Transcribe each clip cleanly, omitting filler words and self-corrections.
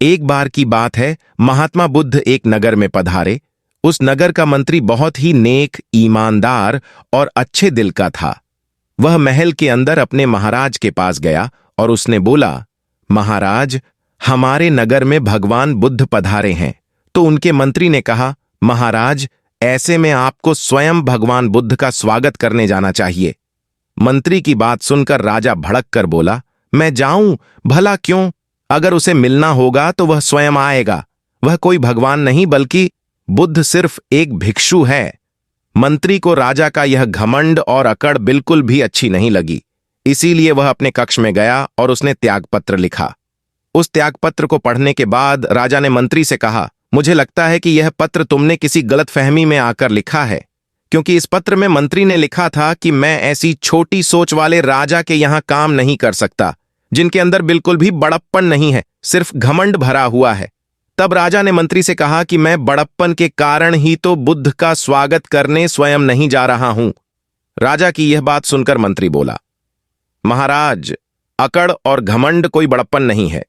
एक बार की बात है, महात्मा बुद्ध एक नगर में पधारे। उस नगर का मंत्री बहुत ही नेक, ईमानदार और अच्छे दिल का था। वह महल के अंदर अपने महाराज के पास गया और उसने बोला, महाराज, हमारे नगर में भगवान बुद्ध पधारे हैं। तो उनके मंत्री ने कहा, महाराज, ऐसे में आपको स्वयं भगवान बुद्ध का स्वागत करने जाना चाहिए। मंत्री की बात सुनकर राजा भड़क कर बोला, मैं जाऊं? भला क्यों? अगर उसे मिलना होगा तो वह स्वयं आएगा। वह कोई भगवान नहीं बल्कि बुद्ध सिर्फ एक भिक्षु है। मंत्री को राजा का यह घमंड और अकड़ बिल्कुल भी अच्छी नहीं लगी। इसीलिए वह अपने कक्ष में गया और उसने त्यागपत्र लिखा। उस त्यागपत्र को पढ़ने के बाद राजा ने मंत्री से कहा, मुझे लगता है कि यह पत्र तुमने किसी गलतफहमी में आकर लिखा है, क्योंकि इस पत्र में मंत्री ने लिखा था कि मैं ऐसी छोटी सोच वाले राजा के यहां काम नहीं कर सकता, जिनके अंदर बिल्कुल भी बड़प्पन नहीं है, सिर्फ घमंड भरा हुआ है। तब राजा ने मंत्री से कहा कि मैं बड़प्पन के कारण ही तो बुद्ध का स्वागत करने स्वयं नहीं जा रहा हूं। राजा की यह बात सुनकर मंत्री बोला, महाराज, अकड़ और घमंड कोई बड़प्पन नहीं है।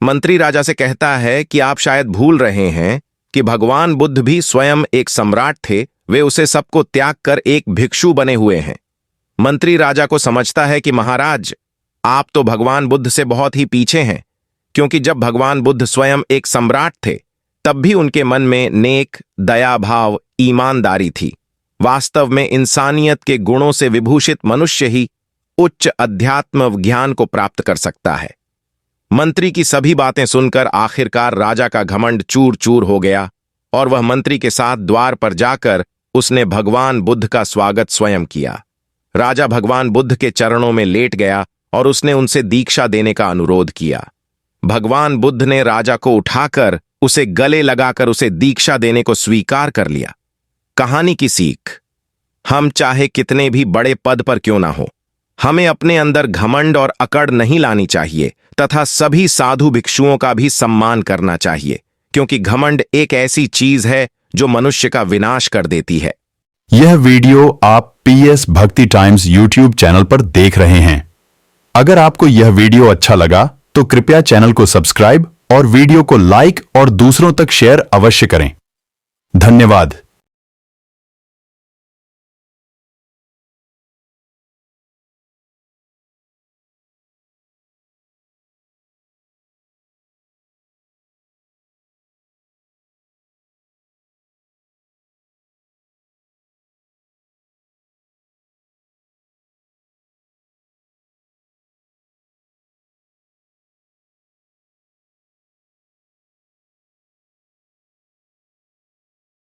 मंत्री राजा से कहता है कि आप शायद भूल रहे हैं कि भगवान बुद्ध भी स्वयं एक सम्राट थे। वे उसे सबको त्याग कर एक भिक्षु बने हुए हैं। मंत्री राजा को समझता है कि महाराज, आप तो भगवान बुद्ध से बहुत ही पीछे हैं, क्योंकि जब भगवान बुद्ध स्वयं एक सम्राट थे तब भी उनके मन में नेक, दया भाव, ईमानदारी थी। वास्तव में इंसानियत के गुणों से विभूषित मनुष्य ही उच्च अध्यात्म ज्ञान को प्राप्त कर सकता है। मंत्री की सभी बातें सुनकर आखिरकार राजा का घमंड चूर चूर हो गया और वह मंत्री के साथ द्वार पर जाकर उसने भगवान बुद्ध का स्वागत स्वयं किया। राजा भगवान बुद्ध के चरणों में लेट गया और उसने उनसे दीक्षा देने का अनुरोध किया। भगवान बुद्ध ने राजा को उठाकर उसे गले लगाकर उसे दीक्षा देने को स्वीकार कर लिया। कहानी की सीख, हम चाहे कितने भी बड़े पद पर क्यों ना हो, हमें अपने अंदर घमंड और अकड़ नहीं लानी चाहिए तथा सभी साधु भिक्षुओं का भी सम्मान करना चाहिए, क्योंकि घमंड एक ऐसी चीज है जो मनुष्य का विनाश कर देती है। यह वीडियो आप PS भक्ति टाइम्स YouTube चैनल पर देख रहे हैं। अगर आपको यह वीडियो अच्छा लगा तो कृपया चैनल को सब्सक्राइब और वीडियो को लाइक और दूसरों तक शेयर अवश्य करें। धन्यवाद।